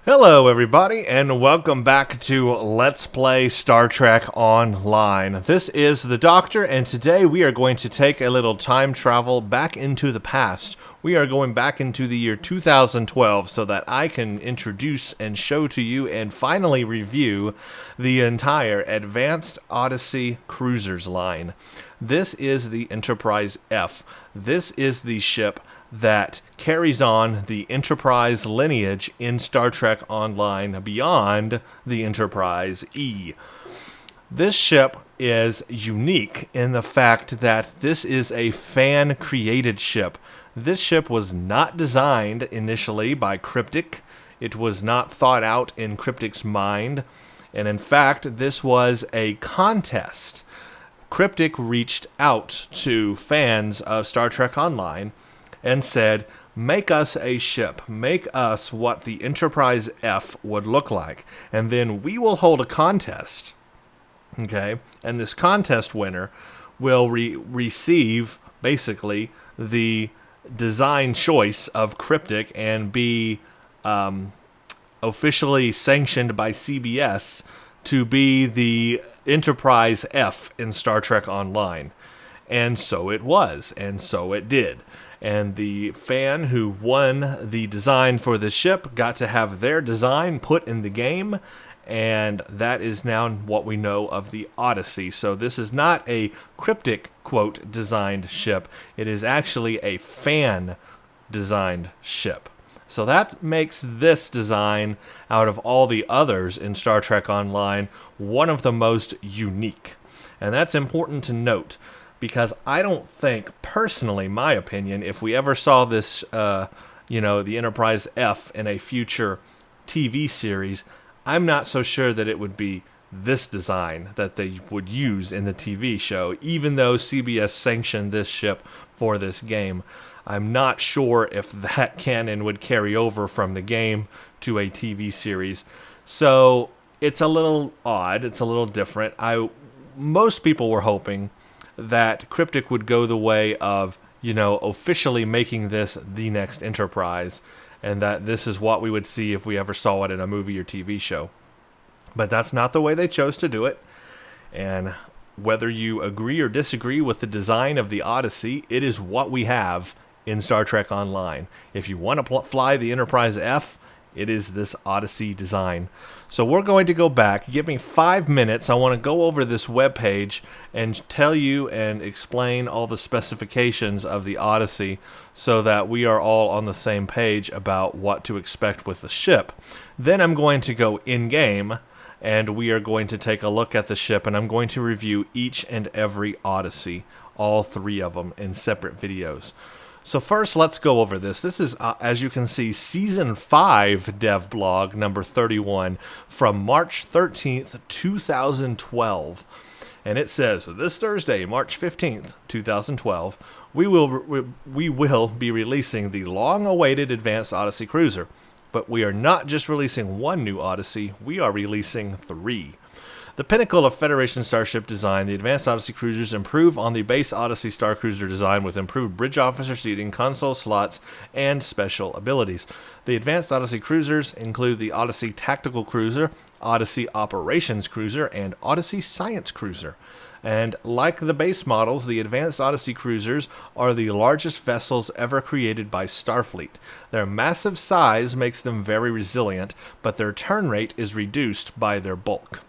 Hello everybody, and welcome back to Let's Play Star Trek Online. This is the Doctor, and today we are going to take a little time travel back into the past. We are going back into the year 2012 so that I can introduce and show to you and finally review the entire Advanced Odyssey Cruisers line. This is the Enterprise F. This is the ship that carries on the Enterprise lineage in Star Trek Online beyond the Enterprise E. This ship is unique in the fact that this is a fan-created ship. This ship was not designed initially by Cryptic. It was not thought out in Cryptic's mind. And in fact, this was a contest. Cryptic reached out to fans of Star Trek Online and said, make us a ship, make us what the Enterprise F would look like, and then we will hold a contest, okay? And this contest winner will receive, basically, the design choice of Cryptic and be officially sanctioned by CBS to be the Enterprise F in Star Trek Online. And so it was, and so it did. And the fan who won the design for the ship got to have their design put in the game, and that is now what we know of the Odyssey. So this is not a Cryptic, quote, designed ship. It is actually a fan-designed ship. So that makes this design, out of all the others in Star Trek Online, one of the most unique. And that's important to note, because I don't think, personally, my opinion, if we ever saw this, the Enterprise F in a future TV series, I'm not so sure that it would be this design that they would use in the TV show, even though CBS sanctioned this ship for this game. I'm not sure if that canon would carry over from the game to a TV series. So it's a little odd, it's a little different. Most people were hoping that Cryptic would go the way of, officially making this the next Enterprise, and that this is what we would see if we ever saw it in a movie or TV show. But that's not the way they chose to do it, and whether you agree or disagree with the design of the Odyssey, it is what we have in Star Trek Online. If you want to fly the Enterprise F, it is this Odyssey design. So we're going to go back. Give me 5 minutes. I want to go over this webpage and tell you and explain all the specifications of the Odyssey so that we are all on the same page about what to expect with the ship. Then I'm going to go in-game, and we are going to take a look at the ship, and I'm going to review each and every Odyssey, all 3 of them, in separate videos. So first, let's go over this. This is, as you can see, Season 5 Dev Blog number 31 from March 13th, 2012. And it says, this Thursday, March 15th, 2012, we will be releasing the long-awaited Advanced Odyssey Cruiser. But we are not just releasing one new Odyssey, we are releasing 3. The pinnacle of Federation starship design, the Advanced Odyssey Cruisers improve on the base Odyssey Star Cruiser design with improved bridge officer seating, console slots, and special abilities. The Advanced Odyssey Cruisers include the Odyssey Tactical Cruiser, Odyssey Operations Cruiser, and Odyssey Science Cruiser. And like the base models, the Advanced Odyssey Cruisers are the largest vessels ever created by Starfleet. Their massive size makes them very resilient, but their turn rate is reduced by their bulk.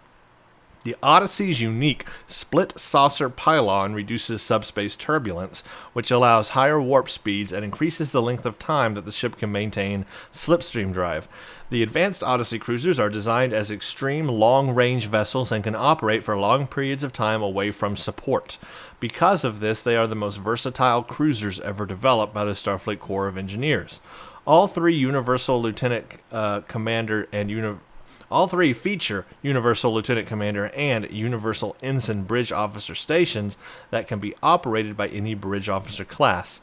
The Odyssey's unique split saucer pylon reduces subspace turbulence, which allows higher warp speeds and increases the length of time that the ship can maintain slipstream drive. The Advanced Odyssey Cruisers are designed as extreme long-range vessels and can operate for long periods of time away from support. Because of this, they are the most versatile cruisers ever developed by the Starfleet Corps of Engineers. All 3 Universal Lieutenant Commander and All 3 feature Universal Lieutenant Commander and Universal Ensign Bridge Officer stations that can be operated by any Bridge Officer class.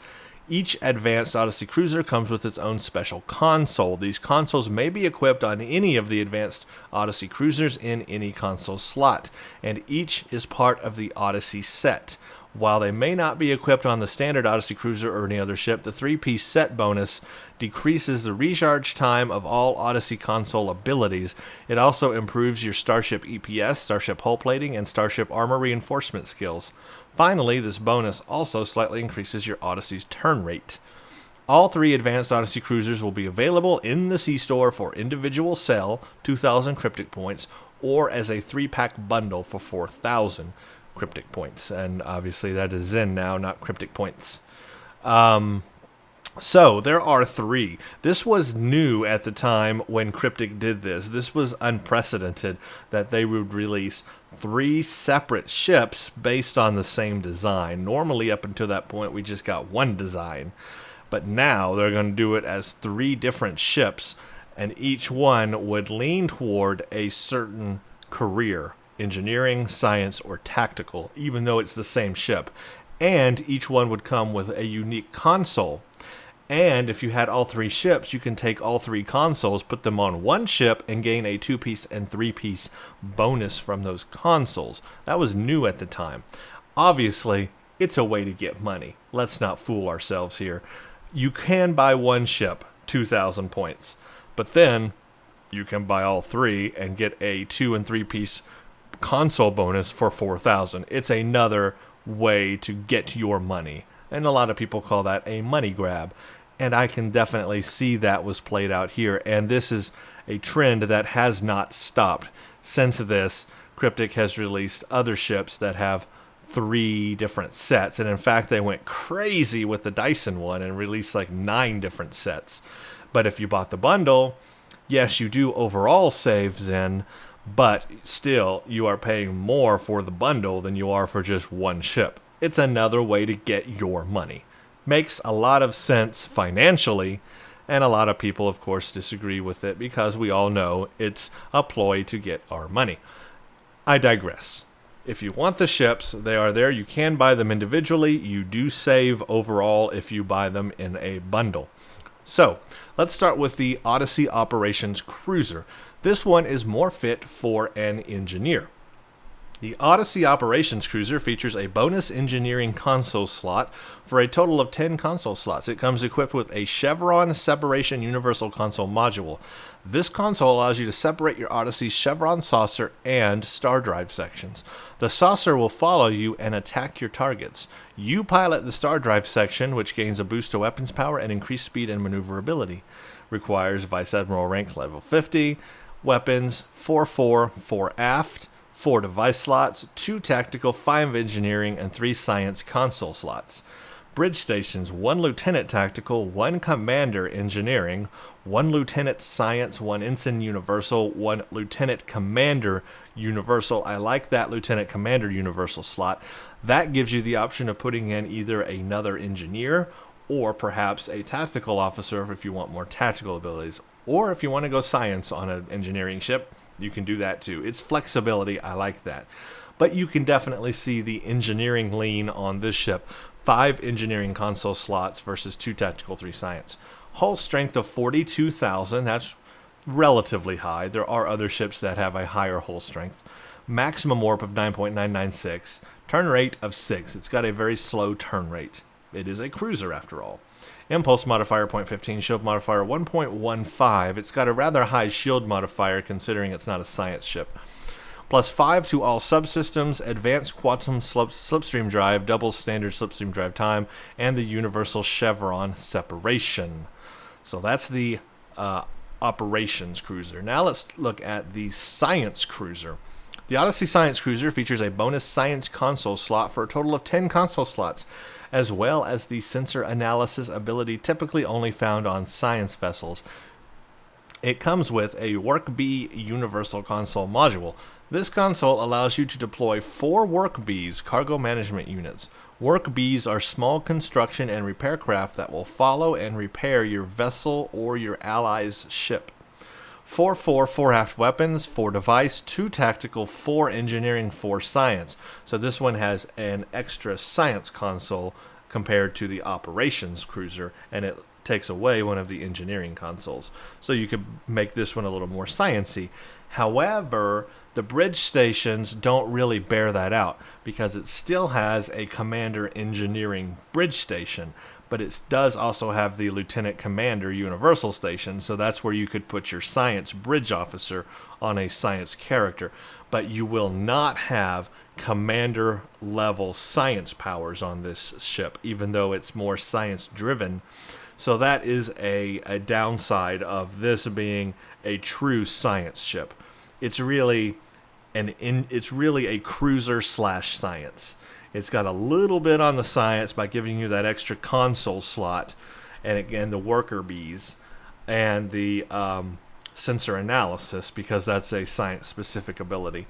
Each Advanced Odyssey Cruiser comes with its own special console. These consoles may be equipped on any of the Advanced Odyssey Cruisers in any console slot, and each is part of the Odyssey set. While they may not be equipped on the standard Odyssey Cruiser or any other ship, the 3-piece set bonus decreases the recharge time of all Odyssey console abilities. It also improves your Starship EPS, Starship hull plating, and Starship armor reinforcement skills. Finally, this bonus also slightly increases your Odyssey's turn rate. All 3 advanced Odyssey Cruisers will be available in the C-Store for individual sale, 2,000 cryptic points, or as a 3-pack bundle for 4,000 cryptic points. And obviously that is Zen now, not cryptic points. So there are 3. This was new at the time when Cryptic did this. This was unprecedented that they would release 3 separate ships based on the same design. Normally, up until that point, we just got one design. But now they're going to do it as 3 different ships, and each one would lean toward a certain career, engineering, science, or tactical, even though it's the same ship. And each one would come with a unique console. And if you had all 3 ships, you can take all 3 consoles, put them on one ship, and gain a 2-piece and 3-piece bonus from those consoles. That was new at the time. Obviously, it's a way to get money. Let's not fool ourselves here. You can buy one ship, 2,000 points. But then you can buy all 3 and get a 2- and 3-piece console bonus for 4,000. It's another way to get your money. And a lot of people call that a money grab. And I can definitely see that was played out here. And this is a trend that has not stopped. Since this, Cryptic has released other ships that have 3 different sets. And in fact, they went crazy with the Dyson one and released like 9 different sets. But if you bought the bundle, yes, you do overall save Zen, but still you are paying more for the bundle than you are for just one ship. It's another way to get your money. Makes a lot of sense financially, and a lot of people, of course, disagree with it because we all know it's a ploy to get our money. I digress. If you want the ships, they are there. You can buy them individually. You do save overall if you buy them in a bundle. So, let's start with the Odyssey Operations Cruiser. This one is more fit for an engineer. The Odyssey Operations Cruiser features a bonus engineering console slot for a total of 10 console slots. It comes equipped with a Chevron Separation Universal Console module. This console allows you to separate your Odyssey's Chevron saucer and star drive sections. The saucer will follow you and attack your targets. You pilot the star drive section, which gains a boost to weapons power and increased speed and maneuverability. Requires Vice Admiral rank level 50. Weapons 4 aft. 4 device slots, 2 tactical, 5 engineering, and 3 science console slots. Bridge stations, 1 lieutenant tactical, 1 commander engineering, 1 lieutenant science, 1 ensign universal, 1 lieutenant commander universal. I like that lieutenant commander universal slot. That gives you the option of putting in either another engineer or perhaps a tactical officer if you want more tactical abilities. Or if you want to go science on an engineering ship, you can do that too. It's flexibility. I like that. But you can definitely see the engineering lean on this ship. 5 engineering console slots versus 2 tactical, 3 science. Hull strength of 42,000. That's relatively high. There are other ships that have a higher hull strength. Maximum warp of 9.996. Turn rate of 6. It's got a very slow turn rate. It is a cruiser after all. Impulse modifier 0.15, shield modifier 1.15. It's got a rather high shield modifier considering it's not a science ship. Plus 5 to all subsystems, advanced quantum slipstream drive, double standard slipstream drive time, and the universal Chevron Separation. So that's the Operations Cruiser. Now let's look at the Science Cruiser. The Odyssey Science Cruiser features a bonus science console slot for a total of 10 console slots, as well as the sensor analysis ability typically only found on science vessels. It comes with a Work B Universal Console module. This console allows you to deploy 4 Work Bs cargo management units. Work Bs are small construction and repair craft that will follow and repair your vessel or your ally's ship. 4 aft weapons, 4 device, 2 tactical, 4 engineering, 4 science. So this one has an extra science console compared to the Operations Cruiser, and it takes away one of the engineering consoles. So you could make this one a little more science-y. However, the bridge stations don't really bear that out because it still has a Commander Engineering bridge station, but it does also have the Lieutenant Commander Universal Station, so that's where you could put your science bridge officer on a science character. But you will not have commander level science powers on this ship, even though it's more science driven. So that is a downside of this being a true science ship. It's really a cruiser slash science. It's got a little bit on the science by giving you that extra console slot, and again the worker bees, and the sensor analysis, because that's a science specific ability.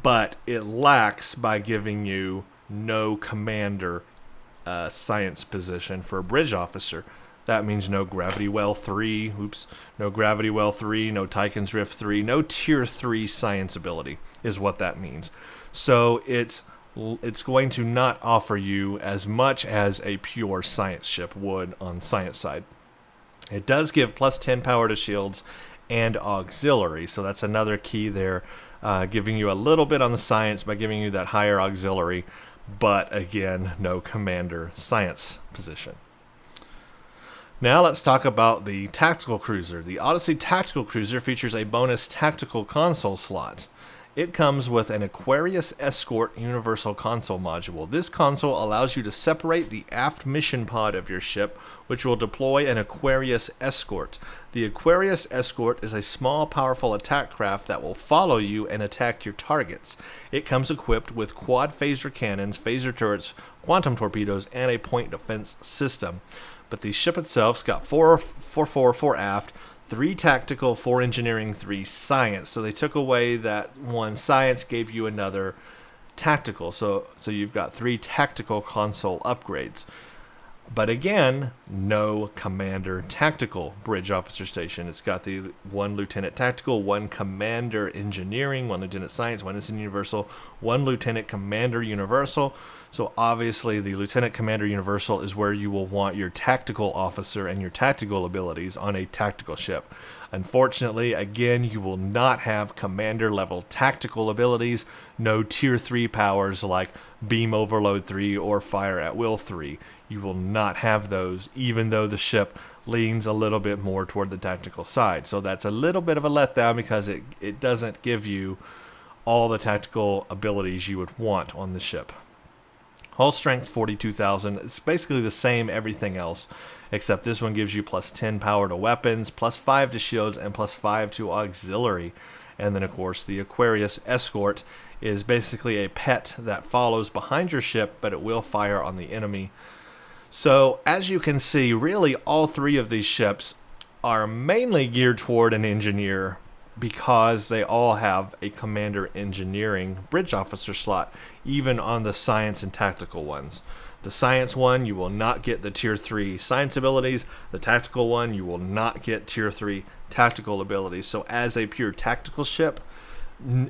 But it lacks by giving you no commander science position for a bridge officer. That means no Gravity Well 3, no Gravity Well 3, no Tychon's Rift 3, no Tier 3 science ability is what that means. So it's going to not offer you as much as a pure science ship would on science side. It does give plus 10 power to shields and auxiliary, so that's another key there, giving you a little bit on the science by giving you that higher auxiliary, but again, no commander science position. Now let's talk about the Tactical Cruiser. The Odyssey Tactical Cruiser features a bonus tactical console slot. It comes with an Aquarius Escort Universal Console module. This console allows you to separate the aft mission pod of your ship, which will deploy an Aquarius Escort. The Aquarius Escort is a small, powerful attack craft that will follow you and attack your targets. It comes equipped with quad phaser cannons, phaser turrets, quantum torpedoes, and a point defense system. But the ship itself's got 4 aft, 3 tactical, 4 engineering, 3 science. So they took away that one science, gave you another tactical. So you've got 3 tactical console upgrades. But again, no commander tactical bridge officer station. It's got the 1 lieutenant tactical, 1 commander engineering, 1 lieutenant science, 1 instant universal, 1 lieutenant commander universal. So obviously the lieutenant commander universal is where you will want your tactical officer and your tactical abilities on a tactical ship. Unfortunately, again, you will not have commander level tactical abilities, no tier 3 powers like beam overload 3 or fire at will 3. You will not have those, even though the ship leans a little bit more toward the tactical side. So that's a little bit of a letdown because it doesn't give you all the tactical abilities you would want on the ship. Hull strength 42,000. It's basically the same everything else, except this one gives you plus 10 power to weapons, plus 5 to shields, and plus 5 to auxiliary. And then, of course, the Aquarius Escort is basically a pet that follows behind your ship, but it will fire on the enemy. So, as you can see, really all 3 of these ships are mainly geared toward an engineer because they all have a commander engineering bridge officer slot, even on the science and tactical ones. The science one, you will not get the tier 3 science abilities. The tactical one, you will not get tier 3 tactical abilities. So as a pure tactical ship,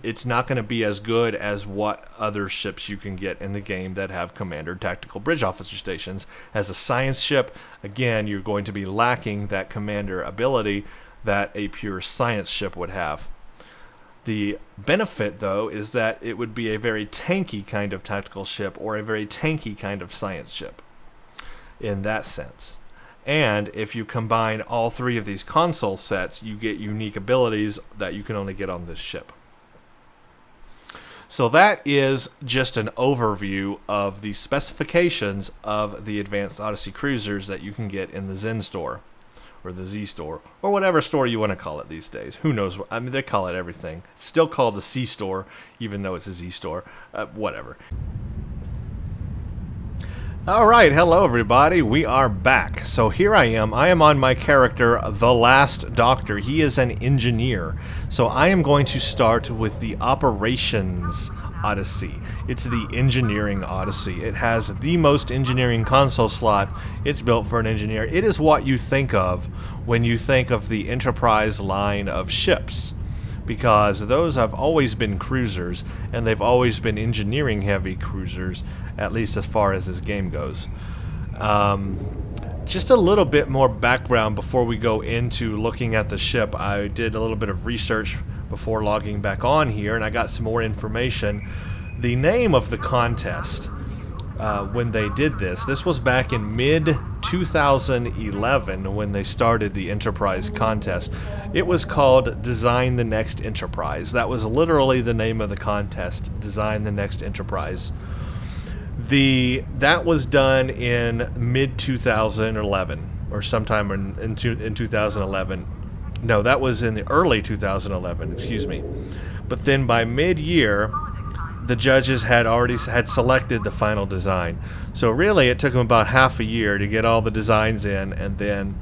it's not going to be as good as what other ships you can get in the game that have commander tactical bridge officer stations. As a science ship, again, you're going to be lacking that commander ability that a pure science ship would have. The benefit, though, is that it would be a very tanky kind of tactical ship or a very tanky kind of science ship in that sense. And if you combine all 3 of these console sets, you get unique abilities that you can only get on this ship. So that is just an overview of the specifications of the Advanced Odyssey Cruisers that you can get in the Zen store, or the Z store, or whatever store you want to call it these days. Who knows? I mean, they call it everything. It's still called the C store, even though it's a Z store. Whatever. All right, hello everybody. We are back. So here I am. I am on my character, The Last Doctor. He is an engineer. So I am going to start with the Operations Odyssey. It's the Engineering Odyssey. It has the most engineering console slot. It's built for an engineer. It is what you think of when you think of the Enterprise line of ships, because those have always been cruisers, and they've always been engineering heavy cruisers, at least as far as this game goes. just a little bit more background before we go into looking at the ship. I did a little bit of research before logging back on here, and I got some more information. The name of the contest, when they did this was back in mid-2011 when they started the Enterprise contest. It was called Design the Next Enterprise. That was literally the name of the contest, Design the Next Enterprise. That was done in mid-2011, or sometime in 2011. No, that was in the early 2011, excuse me. But then by mid-year, the judges had selected the final design. So really, it took them about half a year to get all the designs in and then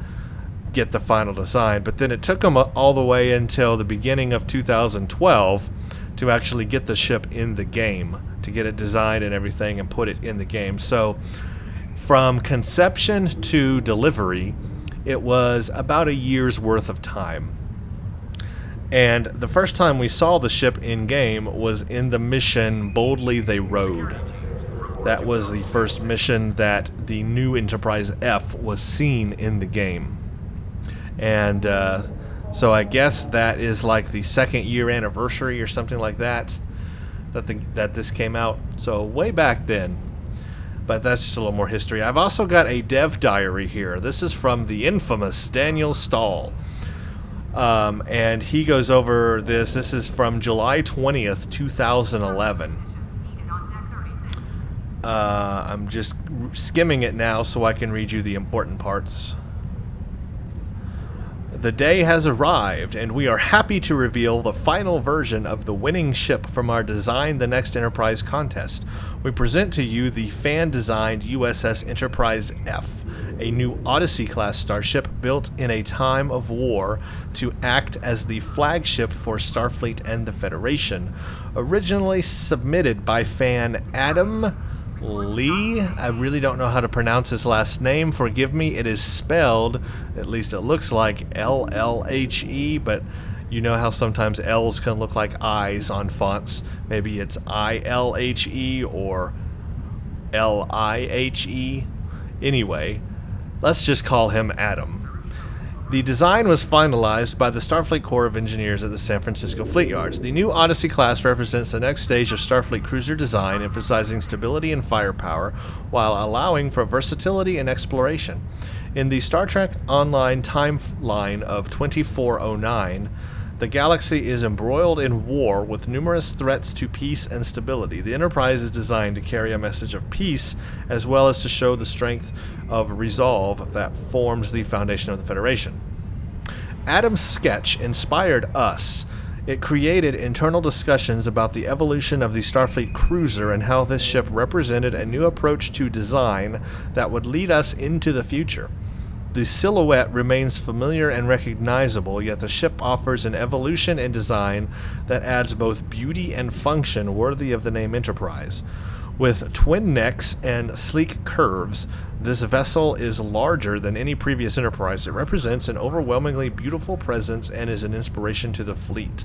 get the final design. But then it took them all the way until the beginning of 2012 to actually get the ship in the game, to get it designed and everything and put it in the game. So from conception to delivery, it was about a year's worth of time. And the first time we saw the ship in game was in the mission Boldly They Rode. That was the first mission that the new Enterprise F was seen in the game. And so I guess that is like the second year anniversary or something like that this came out. So way back then. But that's just a little more history. I've also got a dev diary here. This is from the infamous Daniel Stahl. And he goes over this. This is from July 20th, 2011. I'm just skimming it now so I can read you the important parts. The day has arrived, and we are happy to reveal the final version of the winning ship from our Design the Next Enterprise contest. We present to you the fan-designed USS Enterprise F, a new Odyssey-class starship built in a time of war to act as the flagship for Starfleet and the Federation. Originally submitted by fan Adam Lee. I really don't know how to pronounce his last name. Forgive me. It is spelled, at least it looks like, L-L-H-E, but you know how sometimes L's can look like I's on fonts. Maybe it's I-L-H-E or L-I-H-E. Anyway, let's just call him Adam. The design was finalized by the Starfleet Corps of Engineers at the San Francisco Fleet Yards. The new Odyssey class represents the next stage of Starfleet cruiser design, emphasizing stability and firepower while allowing for versatility and exploration. In the Star Trek Online timeline of 2409, the galaxy is embroiled in war with numerous threats to peace and stability. The Enterprise is designed to carry a message of peace as well as to show the strength of resolve that forms the foundation of the Federation. Adam's sketch inspired us. It created internal discussions about the evolution of the Starfleet Cruiser and how this ship represented a new approach to design that would lead us into the future. The silhouette remains familiar and recognizable, yet the ship offers an evolution in design that adds both beauty and function worthy of the name Enterprise. With twin necks and sleek curves, this vessel is larger than any previous Enterprise. It represents an overwhelmingly beautiful presence and is an inspiration to the fleet.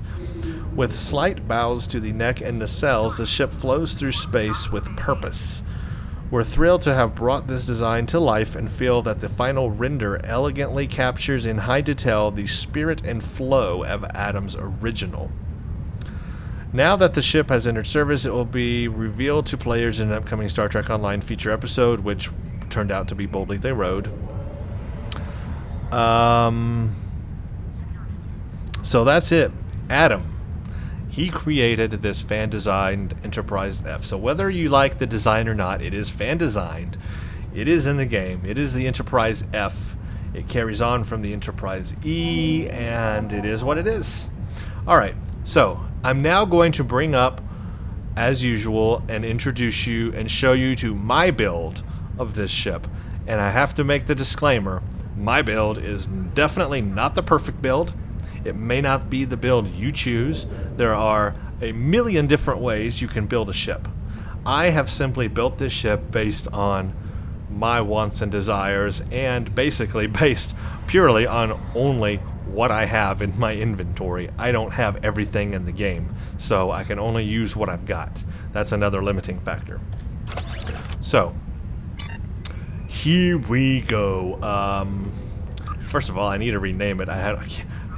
With slight bows to the neck and nacelles, the ship flows through space with purpose. We're thrilled to have brought this design to life and feel that the final render elegantly captures in high detail the spirit and flow of Adam's original. Now that the ship has entered service, it will be revealed to players in an upcoming Star Trek Online feature episode, which turned out to be Boldly They Rode. So that's it. Adam. He created this fan-designed Enterprise F. So whether you like the design or not, it is fan-designed. It is in the game. It is the Enterprise F. It carries on from the Enterprise E, and it is what it is. Alright, so I'm now going to bring up, as usual, and introduce you and show you to my build of this ship. And I have to make the disclaimer, my build is definitely not the perfect build. It may not be the build you choose. There are a million different ways you can build a ship. I have simply built this ship based on my wants and desires, and basically based purely on only what I have in my inventory. I don't have everything in the game, so I can only use what I've got. That's another limiting factor. So, here we go. First of all, I need to rename it.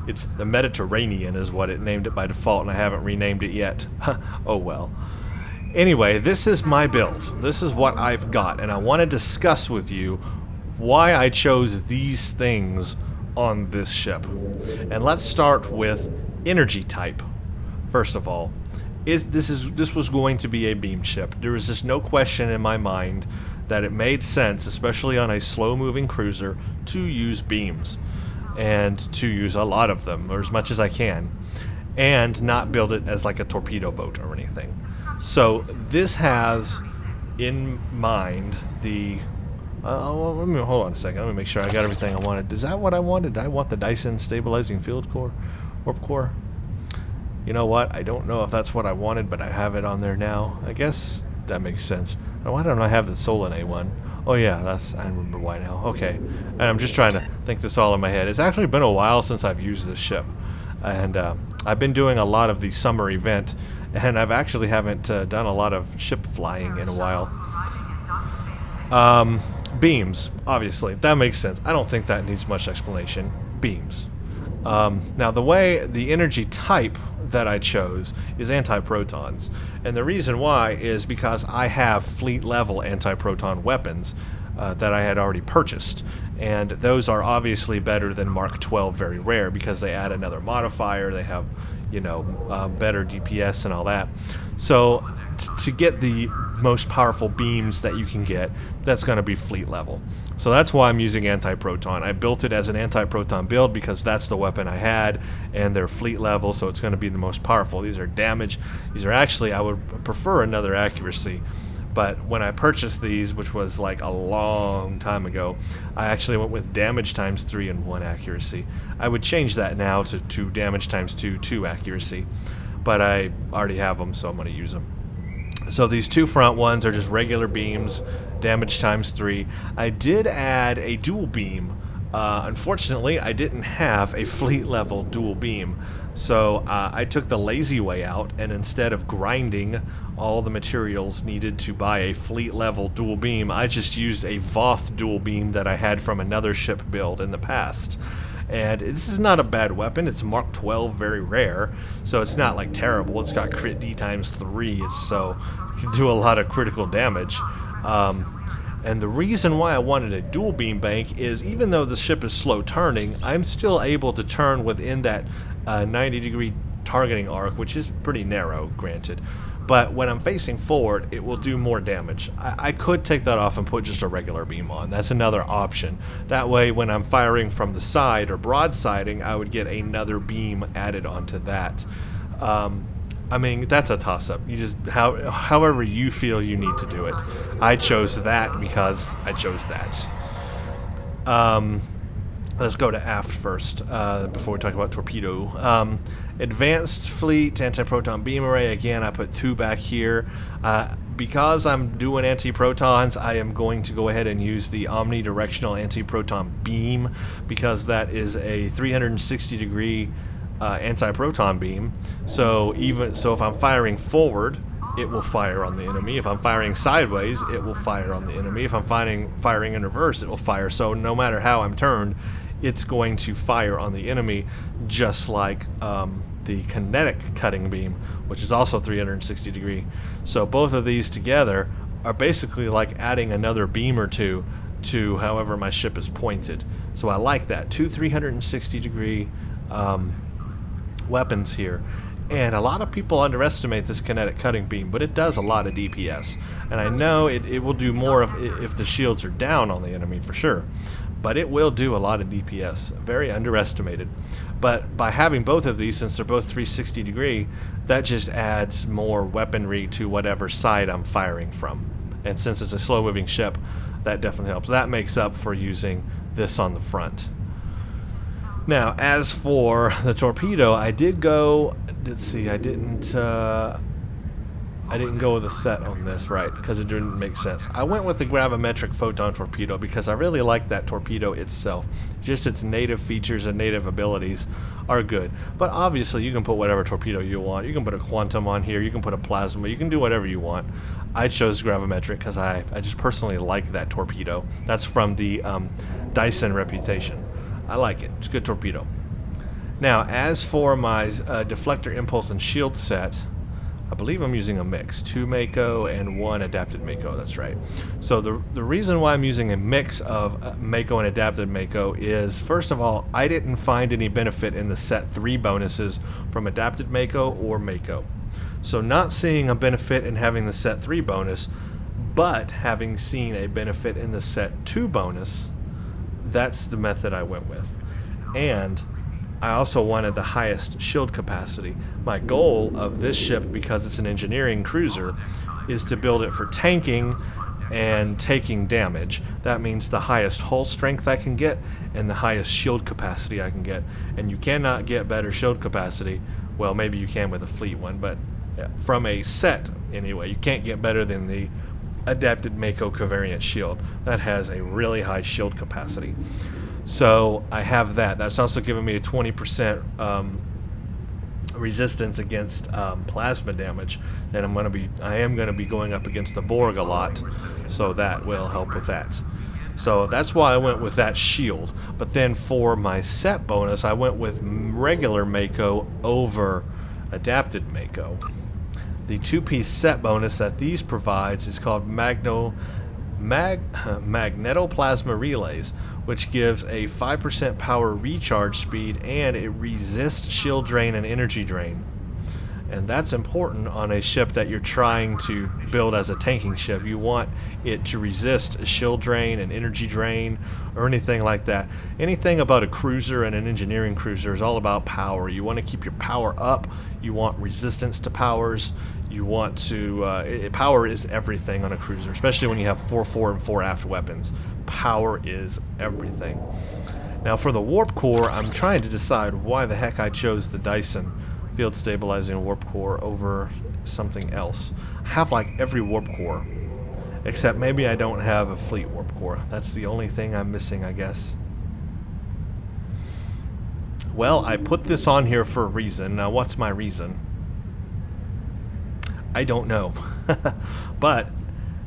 It's the Mediterranean is what it named it by default, and I haven't renamed it yet. Oh well. Anyway, this is my build. This is what I've got, and I want to discuss with you why I chose these things on this ship. And let's start with energy type. First of all, this was going to be a beam ship. There was just no question in my mind that it made sense, especially on a slow-moving cruiser, to use beams and to use a lot of them, or as much as I can, and not build it as like a torpedo boat or anything. So this has in mind the hold on a second. Let me make sure I got everything I wanted. Is that what I wanted? Did I want the Dyson stabilizing field core, warp core? You know what? I don't know if that's what I wanted, but I have it on there now. I guess that makes sense. Why don't I have the Solanae one? Oh yeah, I remember why now. Okay. And I'm just trying to think this all in my head. It's actually been a while since I've used this ship. And I've been doing a lot of the summer event, and I've actually haven't done a lot of ship flying in a while. Beams, obviously. That makes sense. I don't think that needs much explanation. Beams. Now, the energy type that I chose is antiprotons. And the reason why is because I have fleet-level antiproton weapons that I had already purchased. And those are obviously better than Mark 12 very rare because they add another modifier, they have, better DPS and all that. So to get the most powerful beams that you can get, that's going to be fleet level. So that's why I'm using antiproton. I built it as an antiproton build because that's the weapon I had, and they're fleet level, so it's going to be the most powerful. These are damage. These are actually, I would prefer another accuracy. But when I purchased these, which was like a long time ago, I actually went with damage times 3 and 1 accuracy. I would change that now to 2 damage times 2 accuracy. But I already have them, so I'm going to use them. So these two front ones are just regular beams, damage times 3. I did add a dual beam. Unfortunately, I didn't have a fleet level dual beam. So I took the lazy way out, and instead of grinding all the materials needed to buy a fleet level dual beam, I just used a Voth dual beam that I had from another ship build in the past. And this is not a bad weapon. It's Mark 12, very rare, so it's not like terrible. It's got crit D times 3, so it can do a lot of critical damage. And the reason why I wanted a dual beam bank is even though the ship is slow turning, I'm still able to turn within that 90-degree targeting arc, which is pretty narrow, granted. But when I'm facing forward, it will do more damage. I could take that off and put just a regular beam on. That's another option. That way, when I'm firing from the side or broadsiding, I would get another beam added onto that. I mean, that's a toss-up. You just however you feel you need to do it. I chose that because I chose that. Let's go to aft first before we talk about torpedo. Advanced Fleet Antiproton Beam Array. Again, I put 2 back here. Because I'm doing antiprotons, I am going to go ahead and use the Omnidirectional Antiproton Beam because that is a 360-degree antiproton beam. So if I'm firing forward, it will fire on the enemy. If I'm firing sideways, it will fire on the enemy. If I'm firing in reverse, it will fire. So no matter how I'm turned, it's going to fire on the enemy, just like the kinetic cutting beam, which is also 360 degree. So both of these together are basically like adding another beam or two to however my ship is pointed. So I like that. 2 360 degree weapons here. And a lot of people underestimate this kinetic cutting beam, but it does a lot of DPS. And I know it will do more if the shields are down on the enemy for sure. But it will do a lot of DPS. Very underestimated. But by having both of these, since they're both 360 degree, that just adds more weaponry to whatever side I'm firing from. And since it's a slow moving ship, that definitely helps. That makes up for using this on the front. Now, as for the torpedo, I did go, let's see, I didn't, I didn't go with a set on this, right, because it didn't make sense. I went with the gravimetric Photon Torpedo because I really like that torpedo itself. Just its native features and native abilities are good. But obviously you can put whatever torpedo you want. You can put a quantum on here, you can put a plasma, you can do whatever you want. I chose gravimetric because I just personally like that torpedo. That's from the Dyson reputation. I like it. It's a good torpedo. Now, as for my deflector, impulse, and shield set, I believe I'm using a mix. 2 Mako and 1 adapted Mako, that's right. So the reason why I'm using a mix of Mako and adapted Mako is, first of all, I didn't find any benefit in the set 3 bonuses from adapted Mako or Mako. So not seeing a benefit in having the set 3 bonus, but having seen a benefit in the set 2 bonus, that's the method I went with. And I also wanted the highest shield capacity. My goal of this ship, because it's an engineering cruiser, is to build it for tanking and taking damage. That means the highest hull strength I can get and the highest shield capacity I can get. And you cannot get better shield capacity. Well, maybe you can with a fleet one, but from a set anyway, you can't get better than the adapted Mako covariant shield. That has a really high shield capacity. So I have that. That's also giving me a 20% resistance against plasma damage, and I am going to be going up against the Borg a lot, so that will help with that. So that's why I went with that shield. But then for my set bonus, I went with regular Mako over adapted Mako. The 2-piece set bonus that these provides is called magnetoplasma relays, which gives a 5% power recharge speed, and it resists shield drain and energy drain. And that's important on a ship that you're trying to build as a tanking ship. You want it to resist shield drain and energy drain or anything like that. Anything about a cruiser and an engineering cruiser is all about power. You want to keep your power up. You want resistance to powers. You want to... power is everything on a cruiser, especially when you have 4 fore and 4 aft weapons. Power is everything. Now for the warp core, I'm trying to decide why the heck I chose the Dyson field stabilizing warp core over something else. I have like every warp core, except maybe I don't have a fleet warp core. That's the only thing I'm missing, I guess. Well, I put this on here for a reason. Now what's my reason? I don't know. But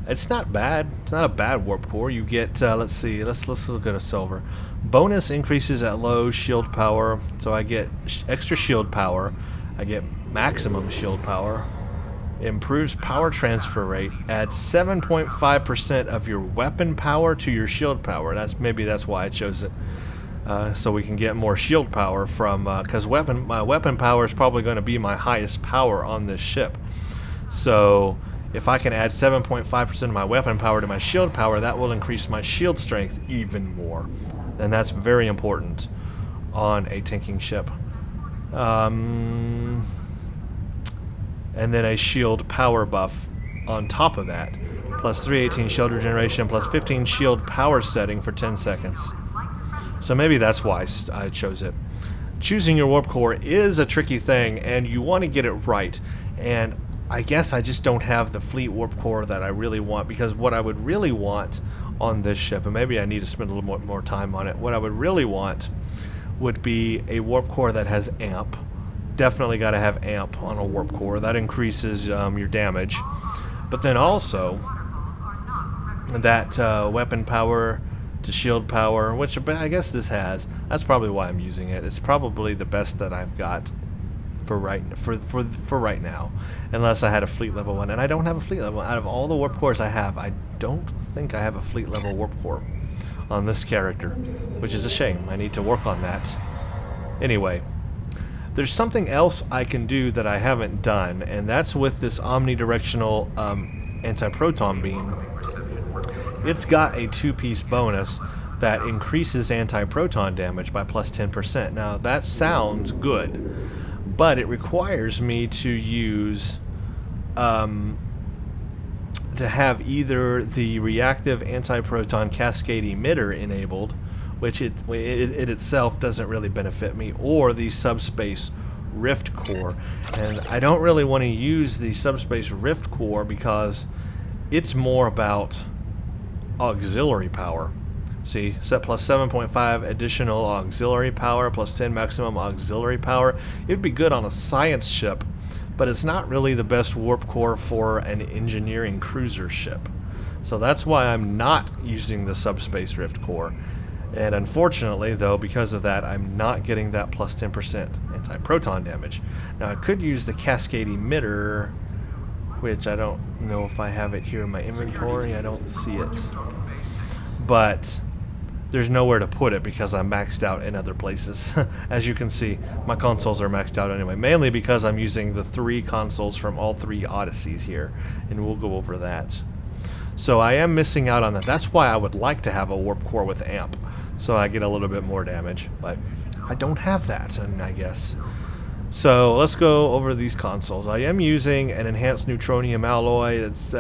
it's not bad. It's not a bad warp core. You get, let's see, let's look at a silver. Bonus increases at low shield power, so I get extra shield power. I get maximum shield power. Improves power transfer rate. Adds 7.5% of your weapon power to your shield power. Maybe that's why I chose it. So we can get more shield power from, because my weapon power is probably going to be my highest power on this ship. So if I can add 7.5% of my weapon power to my shield power, that will increase my shield strength even more. And that's very important on a tanking ship. And then a shield power buff on top of that. Plus 318 shield regeneration, plus 15 shield power setting for 10 seconds. So maybe that's why I chose it. Choosing your warp core is a tricky thing, and you want to get it right. And I guess I just don't have the fleet warp core that I really want, because what I would really want on this ship, and maybe I need to spend a little more time on it, what I would really want would be a warp core that has amp. Definitely got to have amp on a warp core. That increases your damage. But then also that weapon power to shield power, which I guess this has. That's probably why I'm using it. It's probably the best that I've got for right now, unless I had a fleet level one, and I don't have a fleet level. Out of all the warp cores I have, I don't think I have a fleet level warp core on this character, which is a shame. I need to work on that. Anyway, there's something else I can do that I haven't done, and that's with this omnidirectional antiproton beam. It's got a 2-piece bonus that increases antiproton damage by plus 10%. Now that sounds good, but it requires me to use to have either the reactive antiproton cascade emitter enabled, which it itself doesn't really benefit me, or the subspace rift core, and I don't really want to use the subspace rift core because it's more about auxiliary power. See, set plus 7.5 additional auxiliary power plus 10 maximum auxiliary power. It'd be good on a science ship, but it's not really the best warp core for an engineering cruiser ship. So that's why I'm not using the subspace rift core. And unfortunately, though, because of that, I'm not getting that plus 10% anti-proton damage. Now, I could use the cascade emitter, which I don't know if I have it here in my inventory. I don't see it. But there's nowhere to put it because I'm maxed out in other places. As you can see, my consoles are maxed out anyway, mainly because I'm using the 3 consoles from all 3 Odysseys here, and we'll go over that. So I am missing out on that. That's why I would like to have a warp core with amp, so I get a little bit more damage, but I don't have that, I guess. So let's go over these consoles. I am using an enhanced neutronium alloy that's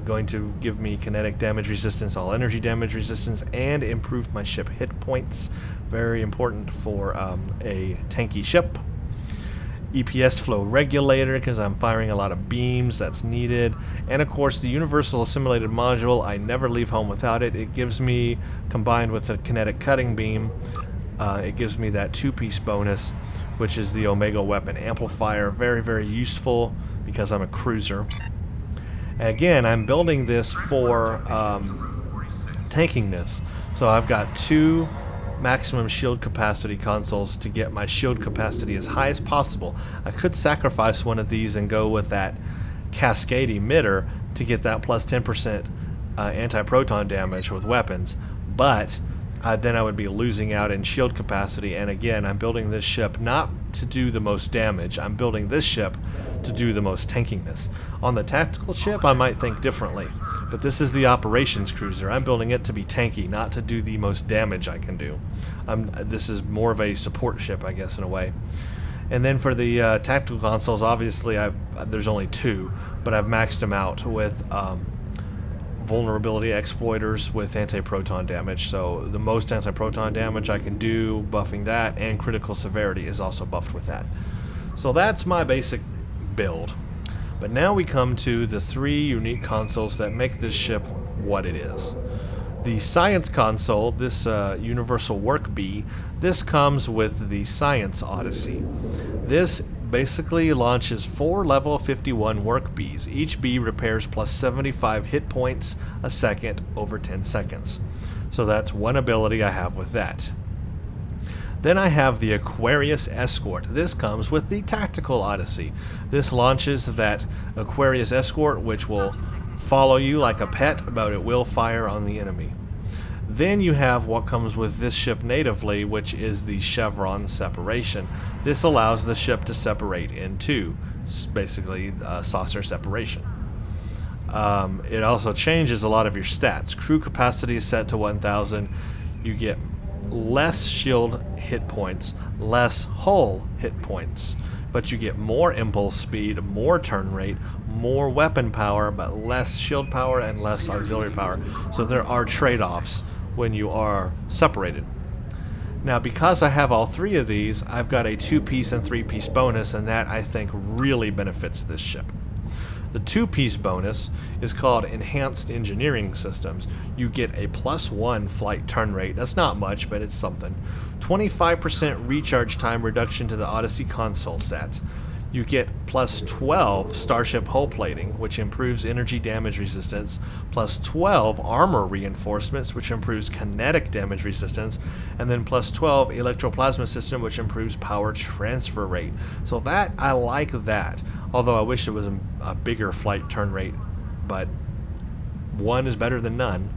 going to give me kinetic damage resistance, all energy damage resistance, and improve my ship hit points. Very important for a tanky ship. EPS flow regulator, because I'm firing a lot of beams, that's needed. And of course the universal assimilated module, I never leave home without it. It gives me, combined with a kinetic cutting beam, it gives me that 2-piece bonus, which is the Omega weapon amplifier. Very, very useful because I'm a cruiser. Again, I'm building this for tankiness. So I've got 2 maximum shield capacity consoles to get my shield capacity as high as possible. I could sacrifice one of these and go with that cascade emitter to get that plus 10% anti-proton damage with weapons, but then I would be losing out in shield capacity. And again, I'm building this ship not to do the most damage. I'm building this ship to do the most tankiness. On the tactical ship, I might think differently, but this is the operations cruiser. I'm building it to be tanky, not to do the most damage I can do. This is more of a support ship, I guess, in a way. And then for the tactical consoles, obviously there's only 2, but I've maxed them out with vulnerability exploiters with anti-proton damage. So the most anti-proton damage I can do, buffing that, and critical severity is also buffed with that. So that's my basic build. But now we come to the 3 unique consoles that make this ship what it is. The science console, this universal work bee, this comes with the Science Odyssey. This basically launches 4 level 51 work bees. Each bee repairs plus 75 hit points a second over 10 seconds. So that's one ability I have with that. Then I have the Aquarius Escort. This comes with the Tactical Odyssey. This launches that Aquarius Escort, which will follow you like a pet, but it will fire on the enemy. Then you have what comes with this ship natively, which is the Chevron Separation. This allows the ship to separate in 2, basically saucer separation. It also changes a lot of your stats. Crew capacity is set to 1,000. You get less shield hit points, less hull hit points, but you get more impulse speed, more turn rate, more weapon power, but less shield power and less auxiliary power. So there are trade-offs when you are separated. Now, because I have all 3 of these, I've got a 2-piece and 3-piece bonus, and that I think really benefits this ship. The 2-piece bonus is called Enhanced Engineering Systems. You get a +1 flight turn rate. That's not much, but it's something. 25% recharge time reduction to the Odyssey console set. You get +12 starship hull plating, which improves energy damage resistance, +12 armor reinforcements, which improves kinetic damage resistance, and then +12 electroplasma system, which improves power transfer rate. So that, I like that, although I wish it was a bigger flight turn rate, but 1 is better than none.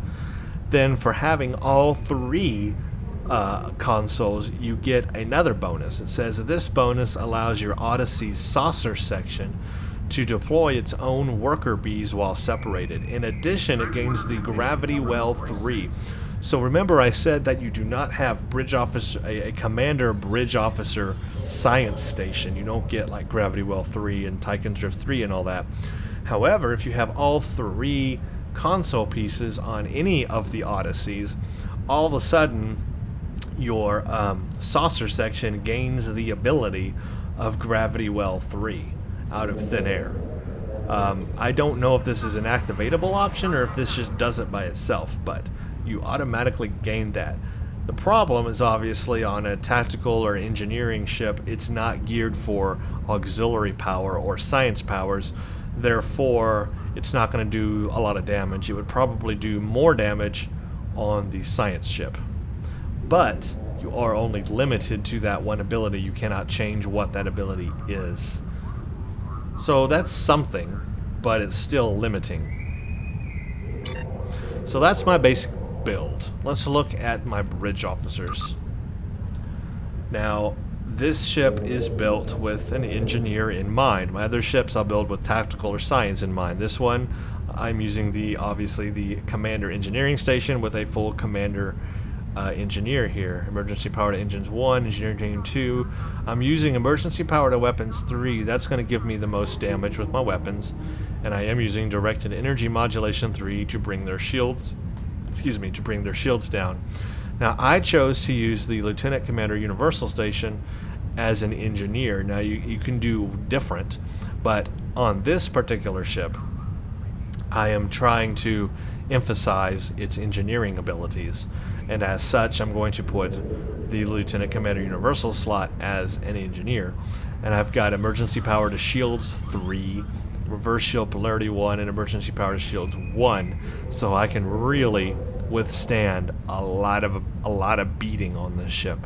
Then for having all 3 consoles, you get another bonus. It says this bonus allows your Odyssey's saucer section to deploy its own worker bees while separated. In addition, it gains the Gravity Well 3. So remember, I said that you do not have bridge officer, a commander bridge officer science station. You don't get like Gravity Well 3 and Tychon's Drift 3 and all that. However, if you have all 3 console pieces on any of the Odysseys, all of a sudden your saucer section gains the ability of Gravity Well 3 out of thin air. I don't know if this is an activatable option or if this just does it by itself, but you automatically gain that. The problem is obviously on a tactical or engineering ship, it's not geared for auxiliary power or science powers. Therefore, it's not going to do a lot of damage. It would probably do more damage on the science ship. But you are only limited to that one ability. You cannot change what that ability is. So that's something, but it's still limiting. So that's my basic build. Let's look at my bridge officers. Now, this ship is built with an engineer in mind. My other ships I'll build with tactical or science in mind. This one, I'm using obviously the commander engineering station with a full commander engineer here. Emergency power to engines 1, engineering team 2. I'm using emergency power to weapons 3. That's going to give me the most damage with my weapons. And I am using directed energy modulation 3 to bring their shields down. Now, I chose to use the Lieutenant Commander Universal Station as an engineer. Now, you can do different, but on this particular ship, I am trying to emphasize its engineering abilities, and as such, I'm going to put the Lieutenant Commander Universal slot as an engineer. And I've got emergency power to shields 3, reverse shield polarity 1, and emergency power to shields 1, so I can really withstand a lot of beating on this ship.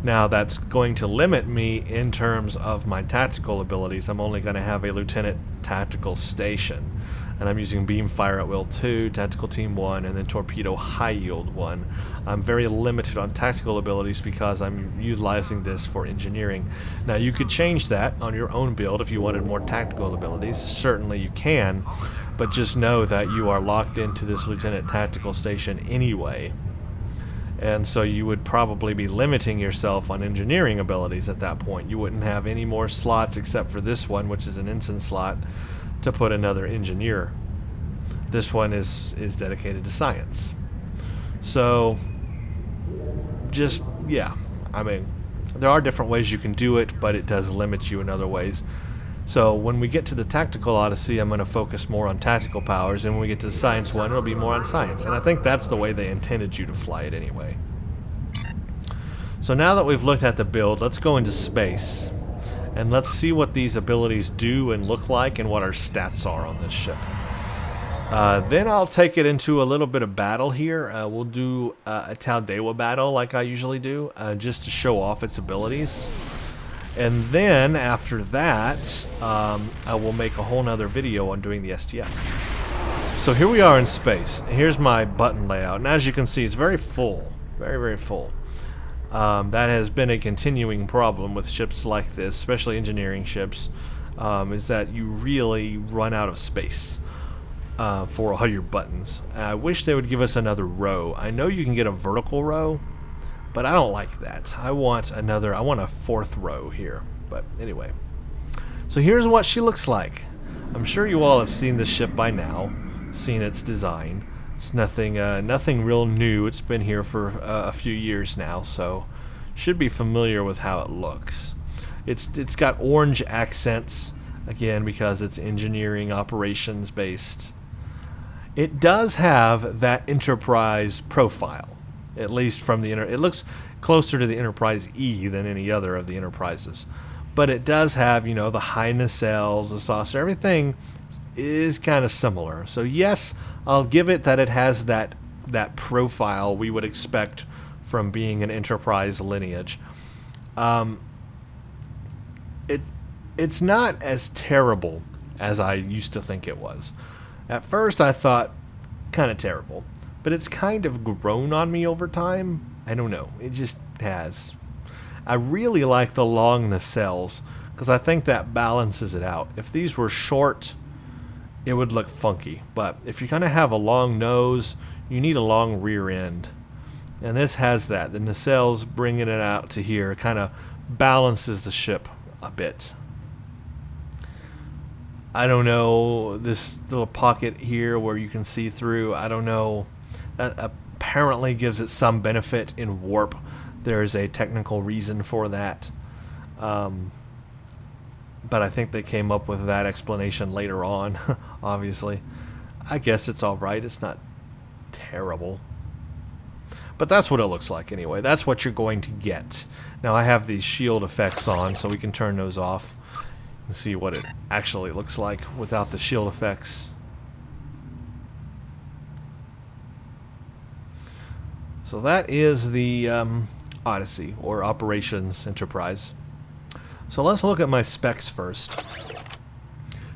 Now, that's going to limit me in terms of my tactical abilities. I'm only going to have a Lieutenant Tactical Station, and I'm using Beam Fire at Will 2, Tactical Team 1, and then Torpedo High Yield 1. I'm very limited on tactical abilities because I'm utilizing this for engineering. Now, you could change that on your own build if you wanted more tactical abilities. Certainly you can, but just know that you are locked into this Lieutenant Tactical Station anyway. And so you would probably be limiting yourself on engineering abilities at that point. You wouldn't have any more slots except for this one, which is an ensign slot, to put another engineer. This one is dedicated to science. So, just, yeah. I mean, there are different ways you can do it, but it does limit you in other ways. So when we get to the Tactical Odyssey, I'm going to focus more on tactical powers, and when we get to the science one, it'll be more on science. And I think that's the way they intended you to fly it anyway. So now that we've looked at the build, let's go into space, and let's see what these abilities do and look like and what our stats are on this ship. Then I'll take it into a little bit of battle here. We'll do a Taldewa battle like I usually do, just to show off its abilities. And then, after that, I will make a whole nother video on doing the STS. So here we are in space. Here's my button layout. And as you can see, it's very full. Very, very full. That has been a continuing problem with ships like this, especially engineering ships, is that you really run out of space for all your buttons. I wish they would give us another row. I know you can get a vertical row, but I don't like that. I want a fourth row here. But anyway. So here's what she looks like. I'm sure you all have seen this ship by now, seen its design. It's nothing real new. It's been here for a few years now, so should be familiar with how it looks. It's got orange accents, again, because it's engineering operations based. It does have that Enterprise profile. At least from the it looks closer to the Enterprise E than any other of the Enterprises. But it does have, you know, the high nacelles, the saucer, everything is kind of similar. So yes, I'll give it that it has that profile we would expect from being an Enterprise lineage. It's not as terrible as I used to think it was. At first I thought kind of terrible. But it's kind of grown on me over time. I don't know. It just has. I really like the long nacelles because I think that balances it out. If these were short, it would look funky. But if you're going to have a long nose, you need a long rear end. And this has that. The nacelles bringing it out to here kind of balances the ship a bit. I don't know. This little pocket here where you can see through, I don't know. That apparently gives it some benefit in warp. There is a technical reason for that. But I think they came up with that explanation later on, obviously. I guess it's alright. It's not terrible. But that's what it looks like anyway. That's what you're going to get. Now I have these shield effects on, so we can turn those off and see what it actually looks like without the shield effects. So that is the Odyssey, or Operations Enterprise. So let's look at my specs first.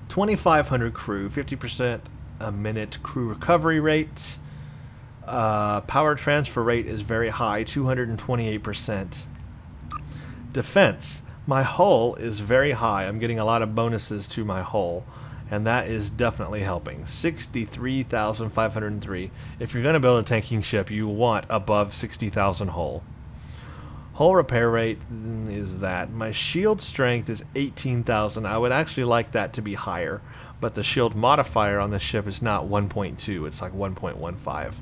2,500 crew, 50% a minute crew recovery rate. Power transfer rate is very high, 228%. Defense. My hull is very high. I'm getting a lot of bonuses to my hull, and that is definitely helping. 63,503. If you're going to build a tanking ship, you want above 60,000 hull. Hull repair rate is that. My shield strength is 18,000. I would actually like that to be higher, but the shield modifier on the ship is not 1.2. It's like 1.15.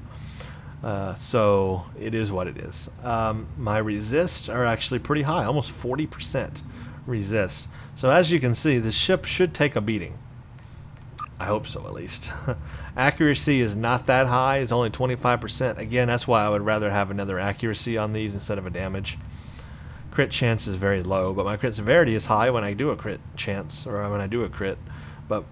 So it is what it is. My resists are actually pretty high, almost 40% resist. So as you can see, the ship should take a beating. I hope so, at least. Accuracy is not that high. It's only 25%. Again, that's why I would rather have another accuracy on these instead of a damage. Crit chance is very low, but my crit severity is high when I do a crit chance, or when I do a crit. But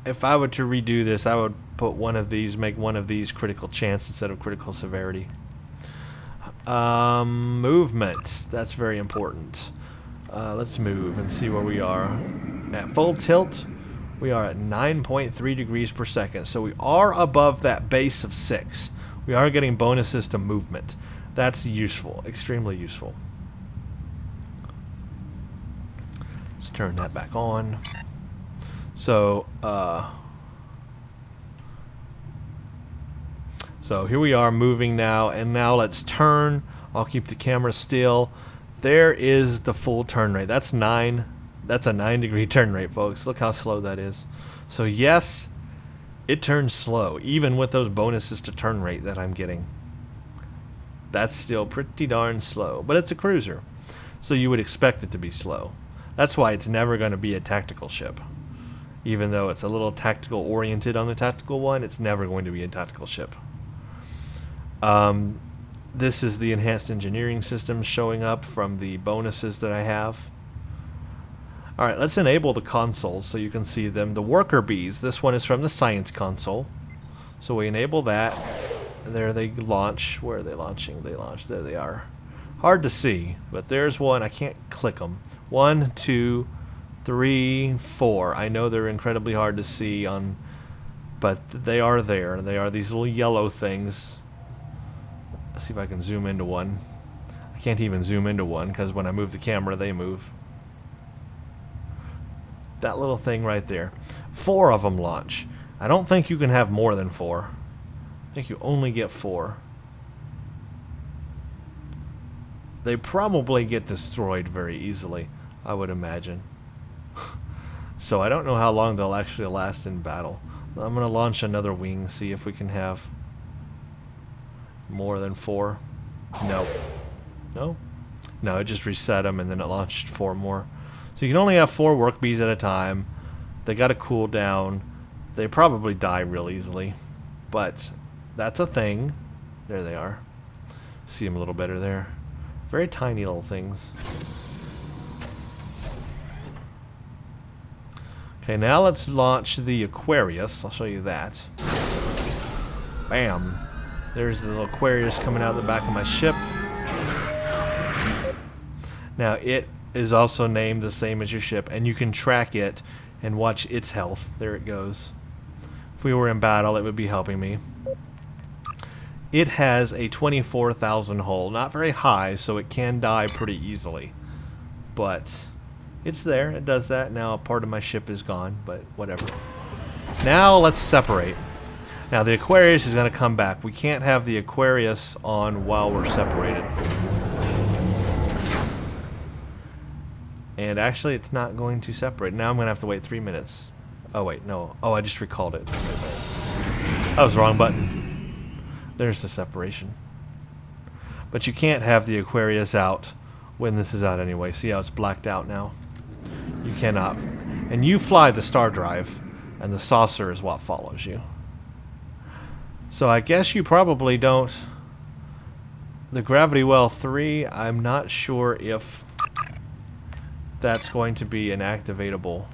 if I were to redo this, I would put one of these, make one of these critical chance instead of critical severity. Movement. That's very important. Let's move and see where we are. At full tilt, we are at 9.3 degrees per second. So we are above that base of 6. We are getting bonuses to movement. That's useful. Extremely useful. Let's turn that back on. So here we are moving now, and now let's turn. I'll keep the camera still. There is the full turn rate. That's 9. That's a 9-degree turn rate, folks. Look how slow that is. So yes, it turns slow, even with those bonuses to turn rate that I'm getting. That's still pretty darn slow, but it's a cruiser, so you would expect it to be slow. That's why it's never going to be a tactical ship. Even though it's a little tactical oriented on the tactical one, it's never going to be a tactical ship. This is the enhanced engineering system showing up from the bonuses that I have. Alright, let's enable the consoles so you can see them. The worker bees, this one is from the science console. So we enable that. And there they launch. Where are they launching? They launch. There they are. Hard to see, but there's one. I can't click them. 1, 2, 3, 4. I know they're incredibly hard to see on, but they are there. They are these little yellow things. Let's see if I can zoom into one. I can't even zoom into one because when I move the camera, they move. That little thing right there. 4 of them launch. I don't think you can have more than 4. I think you only get 4. They probably get destroyed very easily, I would imagine. So I don't know how long they'll actually last in battle. I'm going to launch another wing, see if we can have more than 4. No. No? No, it just reset them and then it launched 4 more. So you can only have 4 work bees at a time. They got to cool down. They probably die real easily. But that's a thing. There they are. See them a little better there. Very tiny little things. Okay, now let's launch the Aquarius. I'll show you that. Bam. There's the little Aquarius coming out of the back of my ship. Now it is also named the same as your ship, and you can track it and watch its health. There it goes. If we were in battle, it would be helping me. It has a 24,000 hull. Not very high, so it can die pretty easily. But it's there. It does that. Now a part of my ship is gone, but whatever. Now let's separate. Now the Aquarius is going to come back. We can't have the Aquarius on while we're separated. And actually, it's not going to separate. Now I'm going to have to wait 3 minutes. Oh, wait, no. Oh, I just recalled it. That was the wrong button. There's the separation. But you can't have the Aquarius out when this is out anyway. See how it's blacked out now? You cannot. And you fly the star drive, and the saucer is what follows you. So I guess you probably don't... The Gravity Well 3, I'm not sure if that's going to be an activatable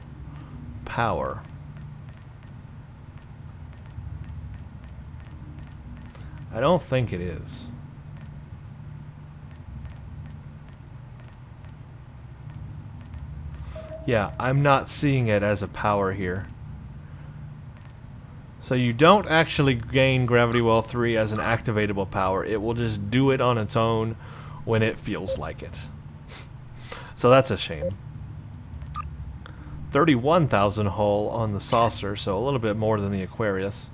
power. I don't think it is. Yeah, I'm not seeing it as a power here. So you don't actually gain Gravity Well 3 as an activatable power. It will just do it on its own when it feels like it. So that's a shame. 31,000 hull on the saucer, so a little bit more than the Aquarius.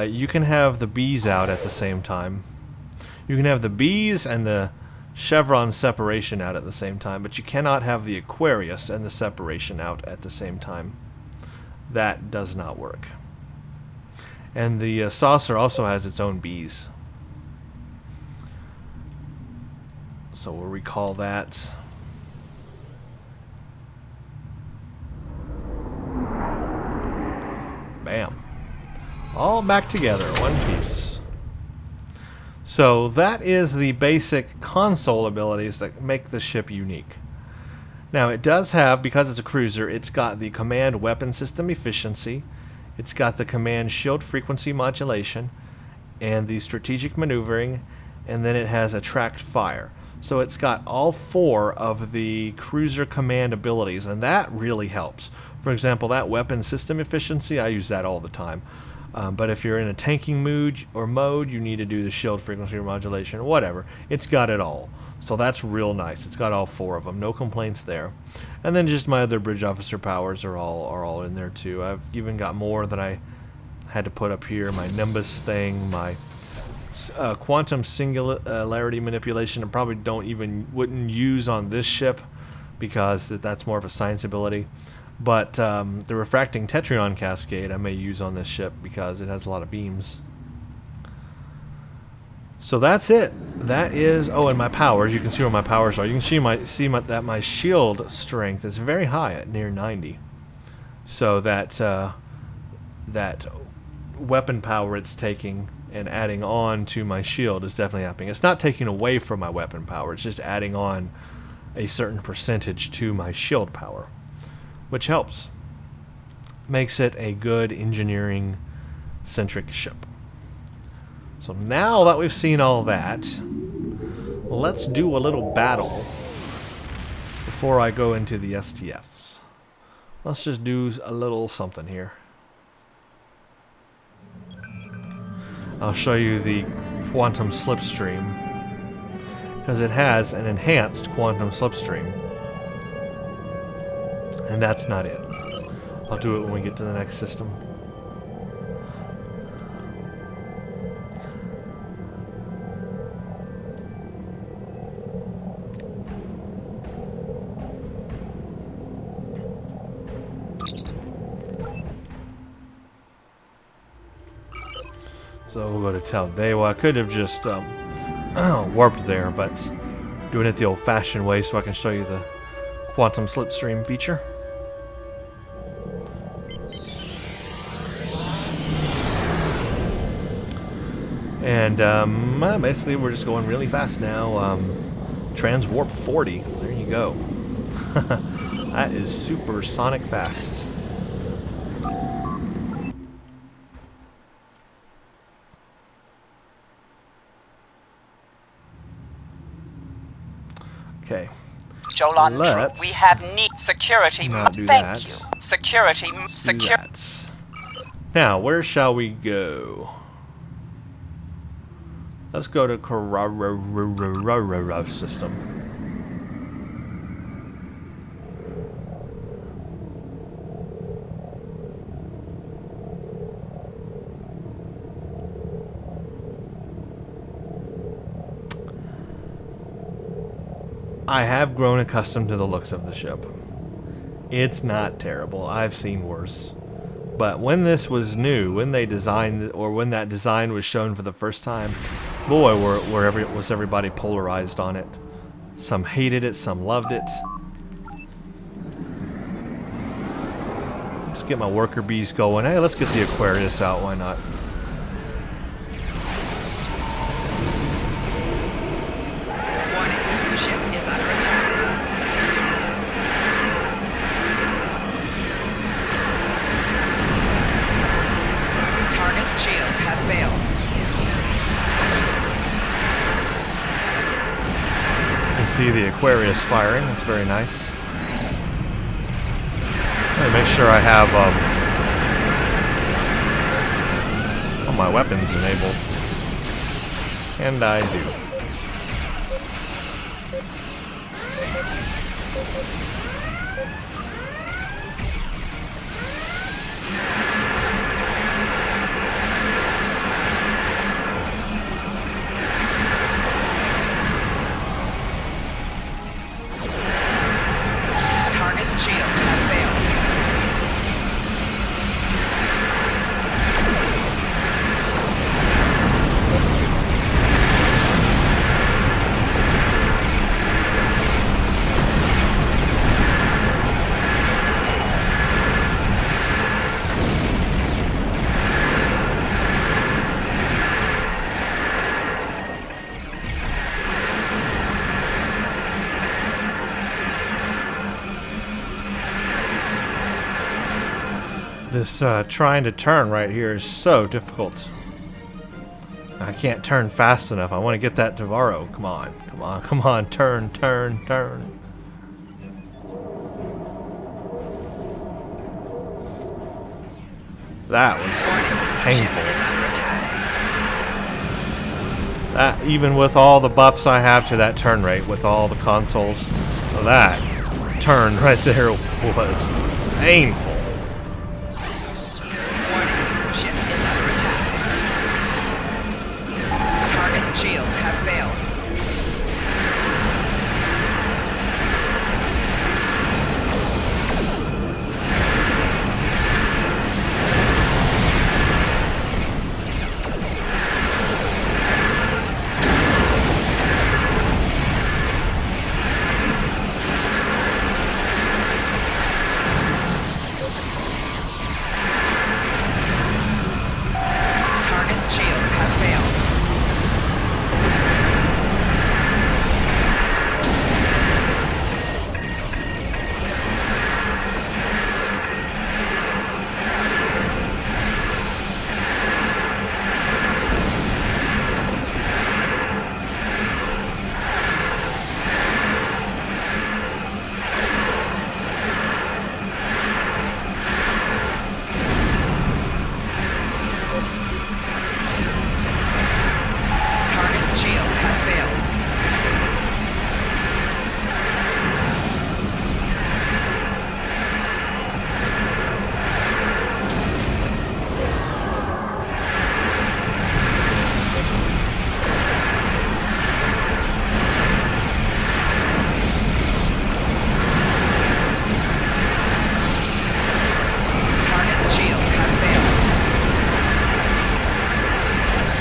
You can have the bees out at the same time. You can have the bees and the Chevron Separation out at the same time, but you cannot have the Aquarius and the Separation out at the same time. That does not work. And the saucer also has its own bees. So we'll recall that. Bam. All back together, one piece. So that is the basic console abilities that make the ship unique. Now it does have, because it's a cruiser, it's got the command weapon system efficiency, it's got the command shield frequency modulation, and the strategic maneuvering, and then it has attract fire. So it's got all 4 of the cruiser command abilities, and that really helps. For example, that weapon system efficiency, I use that all the time. But if you're in a tanking mood, you need to do the shield frequency modulation, whatever. It's got it all. So that's real nice. It's got all 4 of them. No complaints there. And then just my other bridge officer powers are all in there too. I've even got more that I had to put up here. My Nimbus thing, my quantum singularity manipulation. I probably wouldn't use on this ship because that's more of a science ability. But the refracting Tetryon cascade I may use on this ship because it has a lot of beams. So that's it. That is... Oh, and my powers. You can see where my powers are. You can see that my shield strength is very high at near 90. So that weapon power it's taking and adding on to my shield is definitely happening. It's not taking away from my weapon power. It's just adding on a certain percentage to my shield power, which helps. Makes it a good engineering-centric ship. So now that we've seen all that, let's do a little battle before I go into the STFs. Let's just do a little something here. I'll show you the quantum slipstream, because it has an enhanced quantum slipstream. And that's not it. I'll do it when we get to the next system. So we'll go to Taldewa. I could have just warped there, but doing it the old-fashioned way so I can show you the quantum slipstream feature. And basically we're just going really fast now. Transwarp 40. There you go. That is supersonic fast. Okay. Jolan, we have need security. Thank you. Security. Now, where shall we go? Let's go to Karara system. I have grown accustomed to the looks of the ship. It's not terrible. I've seen worse. But when this was new, when they designed, or when that design was shown for the first time, boy, was everybody polarized on it. Some hated it, some loved it. Let's get my worker bees going. Hey, let's get the Aquarius out, why not? Warning, ship is under attack. Target's shields have failed. You can see the Aquarius firing, that's very nice. Make sure I have all my weapons enabled. And I do. Target's shield has failed. This trying to turn right here is so difficult. I can't turn fast enough. I want to get that Tavaro. Come on, come on, come on. Turn, turn, turn. That was painful. That, even with all the buffs I have to that turn rate, with all the consoles, that turn right there was painful. Shields have failed. Target's shields have failed.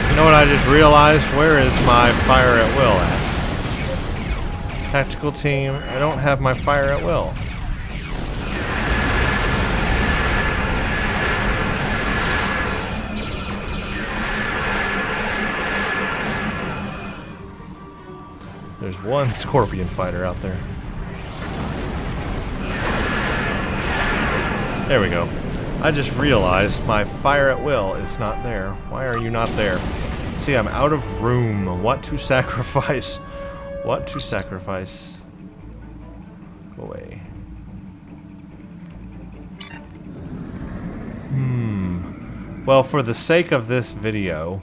You know what I just realized? Where is my fire at will at? Tactical team, I don't have my fire at will. There's one Scorpion fighter out there. There we go. I just realized my fire at will is not there. Why are you not there? See, I'm out of room. What to sacrifice? What to sacrifice? Go away. Well, for the sake of this video,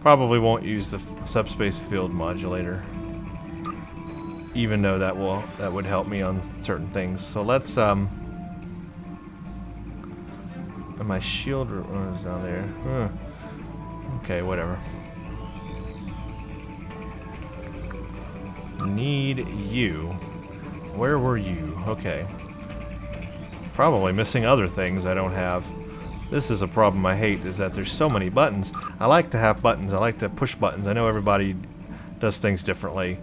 probably won't use the subspace field modulator, even though that would help me on certain things. So let's and my shield is down there. Okay, whatever. Need you. Where were you? Okay. Probably missing other things I don't have. This is a problem I hate, is that there's so many buttons. I like to have buttons. I like to push buttons. I know everybody does things differently.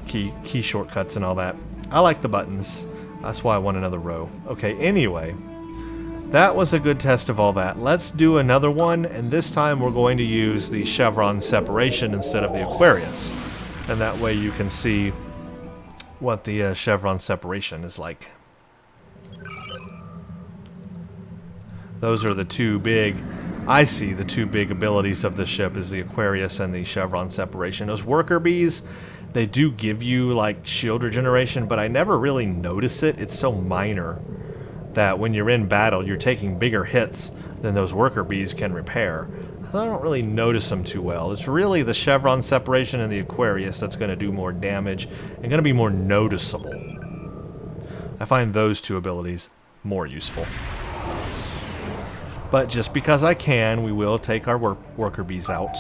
key shortcuts and all that. I like the buttons. That's why I want another row. Okay, anyway, that was a good test of all that. Let's do another one, and this time we're going to use the Chevron Separation instead of the Aquarius. And that way you can see what the Chevron Separation is like. Those are the two big, I see the two big abilities of the ship is the Aquarius and the Chevron Separation. Those worker bees, they do give you like shield regeneration, but I never really notice it. It's so minor that when you're in battle, you're taking bigger hits than those worker bees can repair. I don't really notice them too well. It's really the Chevron Separation and the Aquarius that's going to do more damage and going to be more noticeable. I find those two abilities more useful. But just because I can, we will take our worker bees out.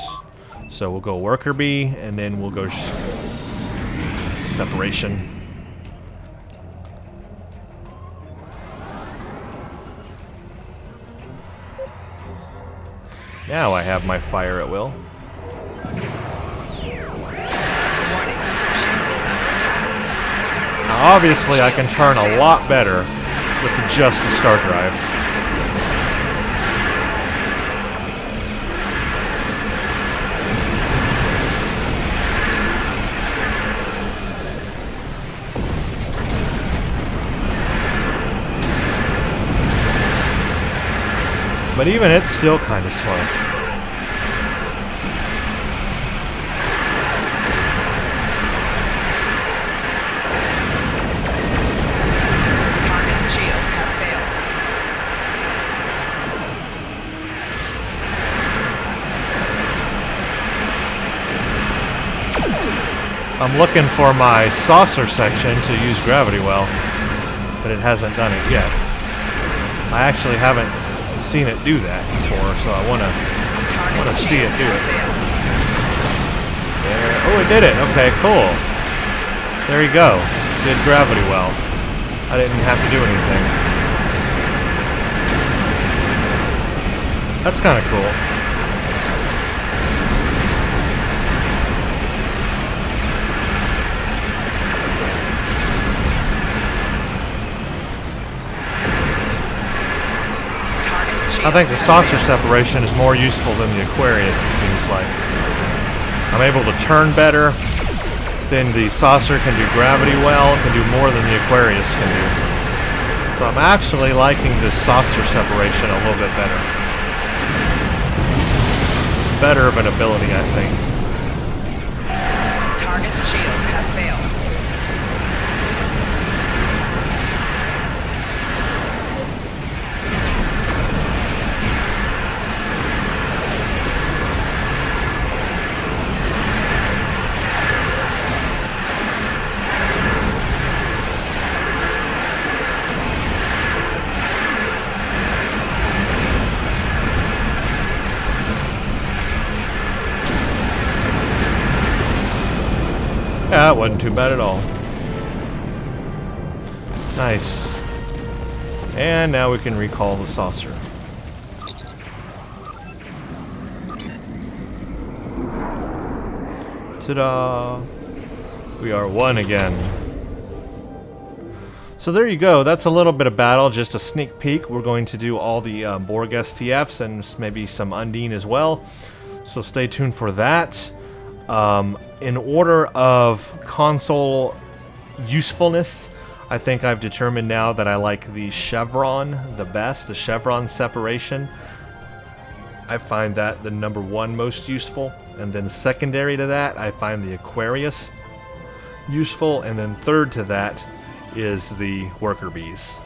So we'll go worker bee, and then we'll go separation. Now I have my fire at will. Now obviously I can turn a lot better with just the start drive. But even it's still kind of slow. I'm looking for my saucer section to use gravity well, but it hasn't done it yet. I actually haven't seen it do that before, so I want to see it do it. There. Oh, it did it. Okay, cool. There you go. Did gravity well. I didn't have to do anything. That's kind of cool. I think the saucer separation is more useful than the Aquarius, it seems like. I'm able to turn better, then the saucer can do gravity well, can do more than the Aquarius can do. So I'm actually liking this saucer separation a little bit better. Better of an ability, I think. Target's shields have failed. Yeah, it wasn't too bad at all. Nice. And now we can recall the saucer. Ta-da! We are one again. So there you go. That's a little bit of battle, just a sneak peek. We're going to do all the Borg STFs and maybe some Undine as well. So stay tuned for that. In order of console usefulness, I think I've determined now that I like the Chevron the best, the Chevron Separation. I find that the #1 most useful, and then secondary to that, I find the Aquarius useful, and then third to that is the worker bees.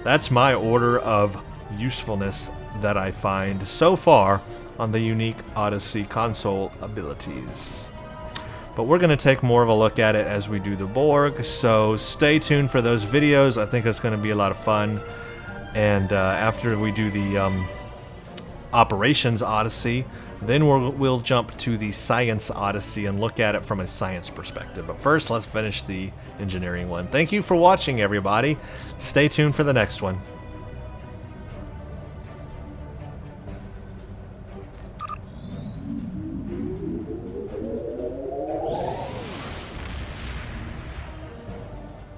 That's my order of usefulness that I find so far on the unique Odyssey console abilities. But we're going to take more of a look at it as we do the Borg, so stay tuned for those videos. I think it's going to be a lot of fun. And after we do the Operations Odyssey, then we'll jump to the Science Odyssey and look at it from a science perspective. But first, let's finish the engineering one. Thank you for watching, everybody. Stay tuned for the next one.